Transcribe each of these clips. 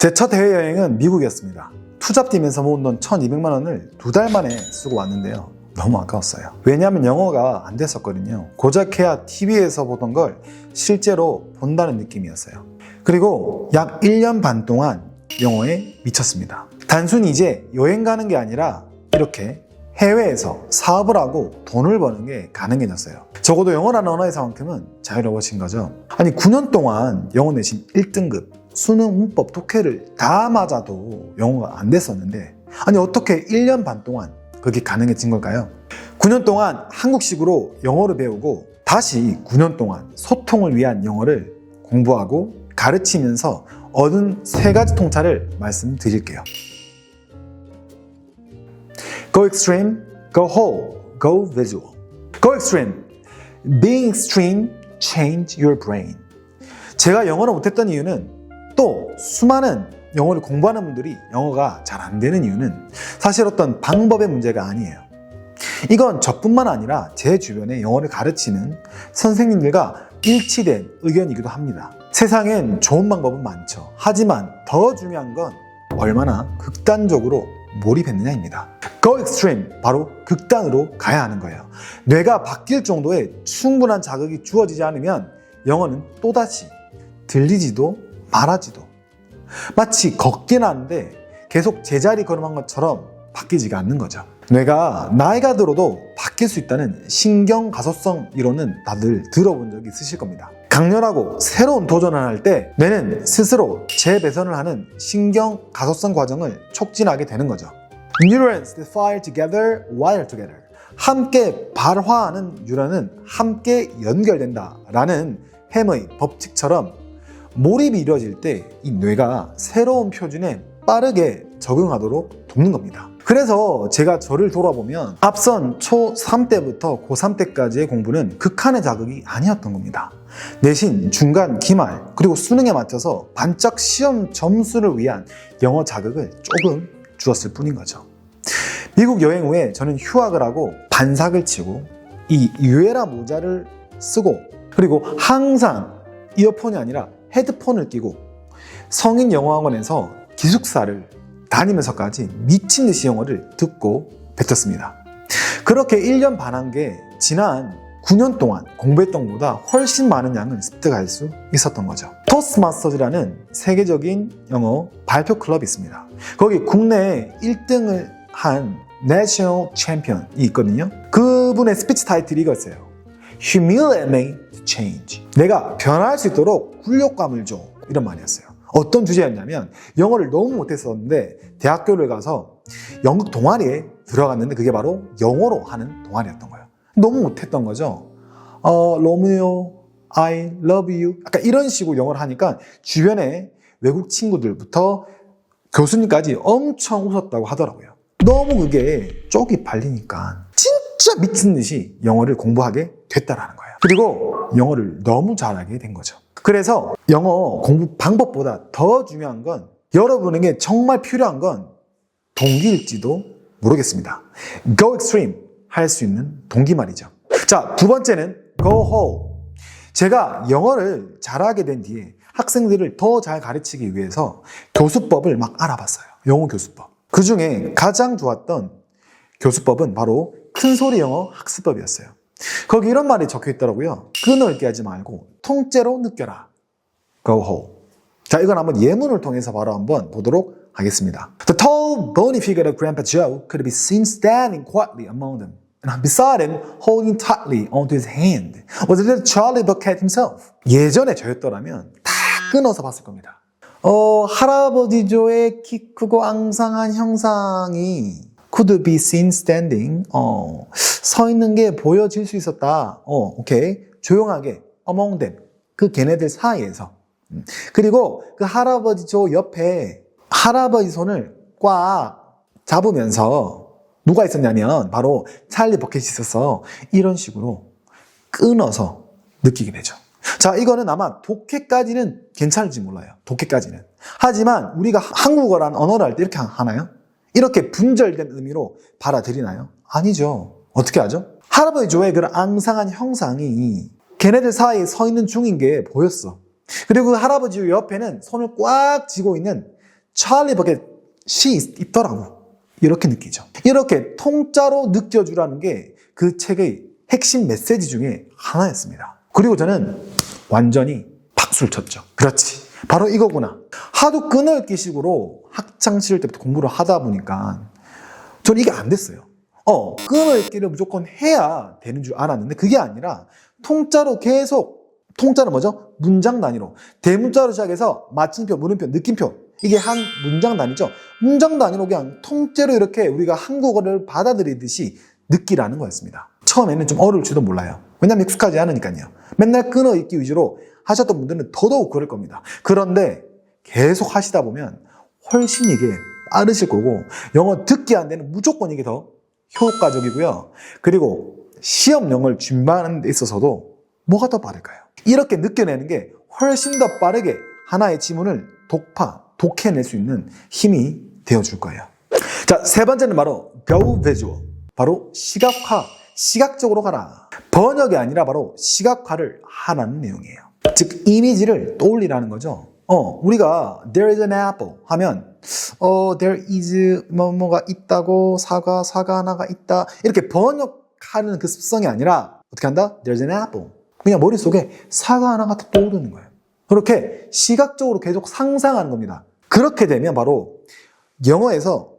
제 첫 해외여행은 미국이었습니다. 투잡 뛰면서 모은 돈 1,200만 원을 2달 만에 쓰고 왔는데요. 너무 아까웠어요. 왜냐하면 영어가 안 됐었거든요. 고작해야 TV에서 보던 걸 실제로 본다는 느낌이었어요. 그리고 약 1년 반 동안 영어에 미쳤습니다. 단순히 이제 여행 가는 게 아니라 이렇게 해외에서 사업을 하고 돈을 버는 게 가능해졌어요. 적어도 영어라는 언어에서만큼은 자유로워진 거죠. 아니 9년 동안 영어 내신 1등급, 수능, 문법, 독해를 다 맞아도 영어가 안 됐었는데 아니 어떻게 1년 반 동안 그게 가능해진 걸까요? 9년 동안 한국식으로 영어를 배우고 다시 9년 동안 소통을 위한 영어를 공부하고 가르치면서 얻은 3가지 통찰을 말씀드릴게요. Go extreme, go whole, go visual. Go extreme. Being extreme change your brain. 제가 영어를 못했던 이유는 또 수많은 영어를 공부하는 분들이 영어가 잘 안 되는 이유는 사실 어떤 방법의 문제가 아니에요. 이건 저뿐만 아니라 제 주변에 영어를 가르치는 선생님들과 일치된 의견이기도 합니다. 세상엔 좋은 방법은 많죠. 하지만 더 중요한 건 얼마나 극단적으로 몰입했느냐입니다. Go extreme, 바로 극단으로 가야 하는 거예요. 뇌가 바뀔 정도의 충분한 자극이 주어지지 않으면 영어는 또다시 들리지도 말하지도 마치 걷긴 하는데 계속 제자리 걸음한 것처럼 바뀌지가 않는 거죠. 뇌가 나이가 들어도 바뀔 수 있다는 신경가소성 이론은 다들 들어본 적이 있으실 겁니다. 강렬하고 새로운 도전을 할 때 뇌는 스스로 재배선을 하는 신경가소성 과정을 촉진하게 되는 거죠. Neurons that fire together, wire together. 함께 발화하는 뉴런은 함께 연결된다 라는 햄의 법칙처럼 몰입이 이루어질 때 이 뇌가 새로운 표준에 빠르게 적응하도록 돕는 겁니다. 그래서 제가 저를 돌아보면 앞선 초3 때부터 고3 때까지의 공부는 극한의 자극이 아니었던 겁니다. 내신, 중간, 기말, 그리고 수능에 맞춰서 반짝 시험 점수를 위한 영어 자극을 조금 주었을 뿐인 거죠. 미국 여행 후에 저는 휴학을 하고 반삭을 치고 이 유에라 모자를 쓰고 그리고 항상 이어폰이 아니라 헤드폰을 끼고 성인 영어학원에서 기숙사를 다니면서까지 미친 듯이 영어를 듣고 뱉었습니다. 그렇게 1년 반 한 게 지난 9년 동안 공부했던 것보다 훨씬 많은 양을 습득할 수 있었던 거죠. 토스트마스터즈라는 세계적인 영어 발표 클럽이 있습니다. 거기 국내에 1등을 한 내셔널 챔피언이 있거든요. 그분의 스피치 타이틀이 이거였어요. Humiliate me to change. 내가 변화할 수 있도록 굴욕감을 줘. 이런 말이었어요. 어떤 주제였냐면 영어를 너무 못했었는데 대학교를 가서 연극 동아리에 들어갔는데 그게 바로 영어로 하는 동아리였던 거예요. 너무 못했던 거죠. 로미오, I love you. 약간 이런 식으로 영어를 하니까 주변에 외국 친구들부터 교수님까지 엄청 웃었다고 하더라고요. 너무 그게 쪽이 발리니까 진짜 미친 듯이 영어를 공부하게 됐다라는 거예요. 그리고 영어를 너무 잘하게 된 거죠. 그래서 영어 공부 방법보다 더 중요한 건 여러분에게 정말 필요한 건 동기일지도 모르겠습니다. Go extreme 할 수 있는 동기 말이죠. 자, 두 번째는 Go whole. 제가 영어를 잘하게 된 뒤에 학생들을 더 잘 가르치기 위해서 교수법을 막 알아봤어요. 영어 교수법. 그 중에 가장 좋았던 교수법은 바로 큰소리 영어 학습법이었어요. 거기 이런 말이 적혀 있더라고요. 끈을게 하지 말고 통째로 느껴라. Go whole. 자, 이건 한번 예문을 통해서 바로 한번 보도록 하겠습니다. The tall, bony figure of Grandpa Joe could be seen standing quietly among them. And beside him, holding tightly onto his hand, was little Charlie Bucket himself. 예전에 저였더라면 다 끊어서 봤을 겁니다. 할아버지 조의 키 크고 앙상한 형상이 could be seen standing. 서 있는 게 보여질 수 있었다. 오케이. 조용하게 among them. 그 걔네들 사이에서. 그리고 그 할아버지 조 옆에 할아버지 손을 꽉 잡으면서 누가 있었냐면 바로 찰리 버켓이 있었어. 이런 식으로 끊어서 느끼게 되죠. 자, 이거는 아마 독해까지는 괜찮을지 몰라요. 독해까지는. 하지만 우리가 한국어란 언어를 할 때 이렇게 하나요? 이렇게 분절된 의미로 받아들이나요? 아니죠. 어떻게 하죠? 할아버지 조의 그런 앙상한 형상이 걔네들 사이에 서 있는 중인 게 보였어. 그리고 그 할아버지 옆에는 손을 꽉 쥐고 있는 찰리 버켓이 있더라고. 이렇게 느끼죠. 이렇게 통짜로 느껴주라는 게 그 책의 핵심 메시지 중에 하나였습니다. 그리고 저는 완전히 박수를 쳤죠. 그렇지. 바로 이거구나. 하도 끊어읽기식으로 학창시절 때부터 공부를 하다 보니까 저는 이게 안 됐어요. 끊어읽기를 무조건 해야 되는 줄 알았는데 그게 아니라 통짜로 계속, 통짜는 뭐죠? 문장 단위로. 대문자로 시작해서 마침표, 물음표, 느낌표. 이게 한 문장 단위죠. 문장 단위로 그냥 통째로 이렇게 우리가 한국어를 받아들이듯이 느끼라는 거였습니다. 처음에는 좀 어려울지도 몰라요. 왜냐면 익숙하지 않으니까요. 맨날 끊어읽기 위주로 하셨던 분들은 더더욱 그럴 겁니다. 그런데 계속 하시다 보면 훨씬 이게 빠르실 거고 영어 듣기 한 데는 무조건 이게 더 효과적이고요. 그리고 시험용을 준비하는 데 있어서도 뭐가 더 빠를까요? 이렇게 느껴내는 게 훨씬 더 빠르게 하나의 지문을 독해낼 수 있는 힘이 되어줄 거예요. 자, 세 번째는 바로 Go Visual. 바로 시각화, 시각적으로 가라. 번역이 아니라 바로 시각화를 하라는 내용이에요. 즉 이미지를 떠올리라는 거죠. 우리가 there is an apple 하면 there is 뭐가 있다고 사과 하나가 있다 이렇게 번역하는 그 습성이 아니라 어떻게 한다? there is an apple. 그냥 머릿속에 사과 하나가 딱 떠오르는 거예요. 그렇게 시각적으로 계속 상상하는 겁니다. 그렇게 되면 바로 영어에서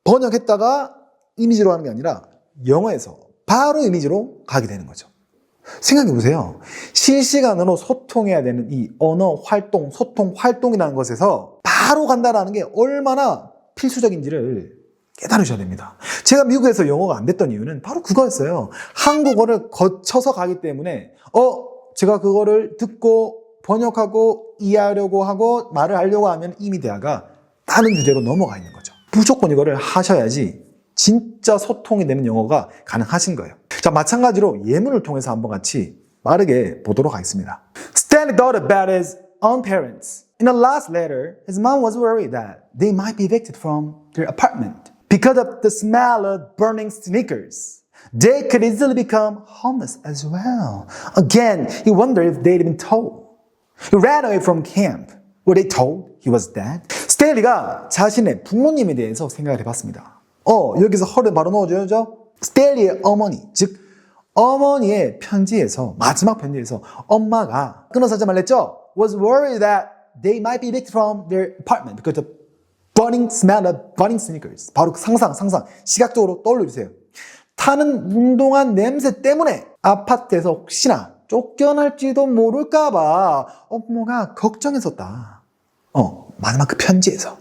번역했다가 이미지로 하는 게 아니라 영어에서 바로 이미지로 가게 되는 거죠. 생각해 보세요. 실시간으로 소통해야 되는 이 언어 활동, 소통 활동이라는 것에서 바로 간다라는 게 얼마나 필수적인지를 깨달으셔야 됩니다. 제가 미국에서 영어가 안 됐던 이유는 바로 그거였어요. 한국어를 거쳐서 가기 때문에 제가 그거를 듣고 번역하고 이해하려고 하고 말을 하려고 하면 이미 대화가 다른 주제로 넘어가 있는 거죠. 무조건 이거를 하셔야지 진짜 소통이 되는 영어가 가능하신 거예요. 자, 마찬가지로 예문을 통해서 한번 같이 빠르게 보도록 하겠습니다. Stanley thought about his own parents. In the last letter, his mom was worried that they might be evicted from their apartment because of the smell of burning sneakers. They could easily become homeless as well. Again, he wondered if they'd been told. He ran away from camp. Were they told he was dead? 스탠리가 자신의 부모님에 대해서 생각을 해봤습니다. 여기서 허를 바로 넣어줘야죠. 스탠리의 어머니, 즉 어머니의 편지에서 마지막 편지에서 엄마가 끊어서 하지 말랬죠. Was worried that they might be evicted from their apartment because of burning smell of burning sneakers. 바로 상상 시각적으로 떠올려주세요. 타는 운동한 냄새 때문에 아파트에서 혹시나 쫓겨날지도 모를까봐 엄마가 걱정했었다. 마지막 그 편지에서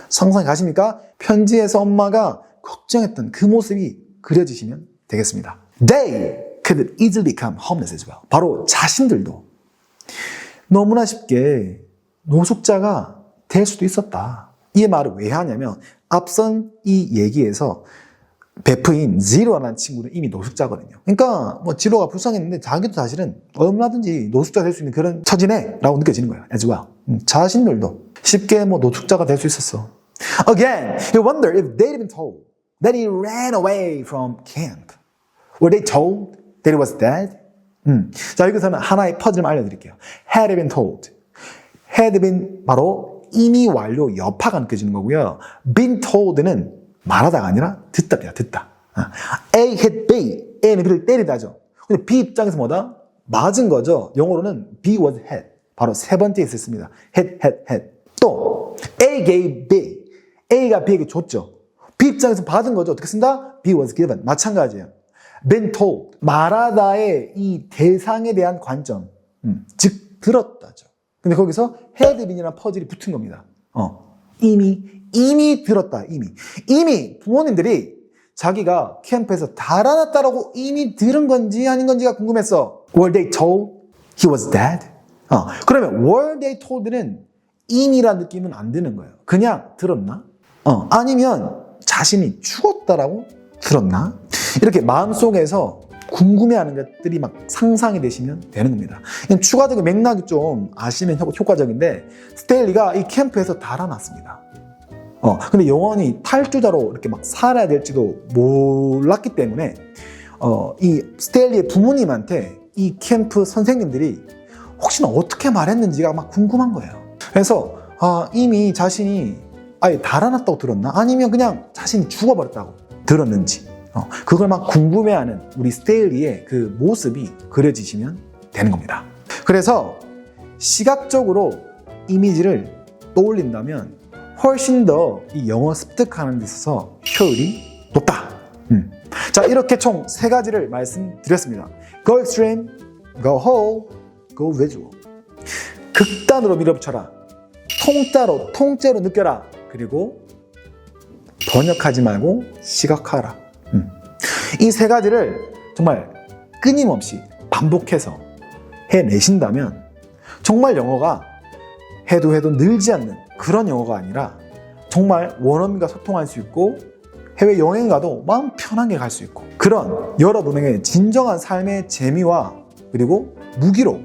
상상이 가십니까? 편지에서 엄마가 걱정했던 그 모습이 그려지시면 되겠습니다. They could easily become homeless as well. 바로 자신들도 너무나 쉽게 노숙자가 될 수도 있었다. 이 말을 왜 하냐면 앞선 이 얘기에서 베프인 지로라는 친구는 이미 노숙자거든요. 그러니까 지로가 불쌍했는데 자기도 사실은 얼마든지 노숙자 될 수 있는 그런 처지네 라고 느껴지는 거예요. as well. 자신들도 쉽게 노숙자가 될 수 있었어. Again, he wondered if they'd been told that he ran away from camp. Were they told that he was dead? 자, 여기서는 하나의 퍼즐을 알려드릴게요. Had been told. Had been 바로 이미 완료 여파가 느껴지는 거고요. Been told는 말하다가 아니라 듣다. A hit B. A는 B를 때리다죠. 근데 B 입장에서 뭐다? 맞은 거죠. 영어로는 B was hit. 바로 세 번째에 있었습니다. hit. 또 A gave B. A가 B에게 줬죠. B 입장에서 받은 거죠. 어떻게 쓴다? B was given. 마찬가지예요. been told. 말하다의 이 대상에 대한 관점. 즉 들었다죠. 근데 거기서 had been이라는 퍼즐이 붙은 겁니다. 이미 들었다. 이미 부모님들이 자기가 캠프에서 달아났다라고 이미 들은 건지 아닌 건지가 궁금했어. Were they told he was dead? 그러면 were they told는 이미라는 느낌은 안 드는 거예요. 그냥 들었나? 아니면 자신이 죽었다라고 들었나? 이렇게 마음속에서 궁금해하는 것들이 막 상상이 되시면 되는 겁니다. 추가적인 맥락이 좀 아시면 효과적인데 스탠리가 이 캠프에서 달아났습니다. 근데 영원히 탈주자로 이렇게 막 살아야 될지도 몰랐기 때문에 이 스탠리의 부모님한테 이 캠프 선생님들이 혹시나 어떻게 말했는지가 막 궁금한 거예요. 그래서 이미 자신이 아예 달아났다고 들었나? 아니면 그냥 자신이 죽어버렸다고 들었는지 그걸 막 궁금해하는 우리 스테일리의 그 모습이 그려지시면 되는 겁니다. 그래서 시각적으로 이미지를 떠올린다면 훨씬 더 이 영어 습득하는 데 있어서 효율이 높다. 자, 이렇게 총 3가지를 말씀드렸습니다. Go extreme, go whole, go visual. 극단으로 밀어붙여라. 통째로 느껴라. 그리고 번역하지 말고 시각화하라. 이 3가지를 정말 끊임없이 반복해서 해내신다면 정말 영어가 해도 늘지 않는 그런 영어가 아니라 정말 원어민과 소통할 수 있고 해외여행 가도 마음 편하게 갈 수 있고 그런 여러분에게 진정한 삶의 재미와 그리고 무기로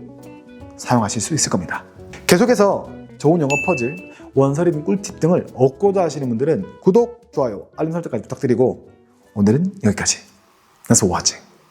사용하실 수 있을 겁니다. 계속해서 좋은 영어 퍼즐, 원서리듬 꿀팁 등을 얻고자 하시는 분들은 구독, 좋아요, 알림 설정까지 부탁드리고 오늘은 여기까지. Thanks for watching.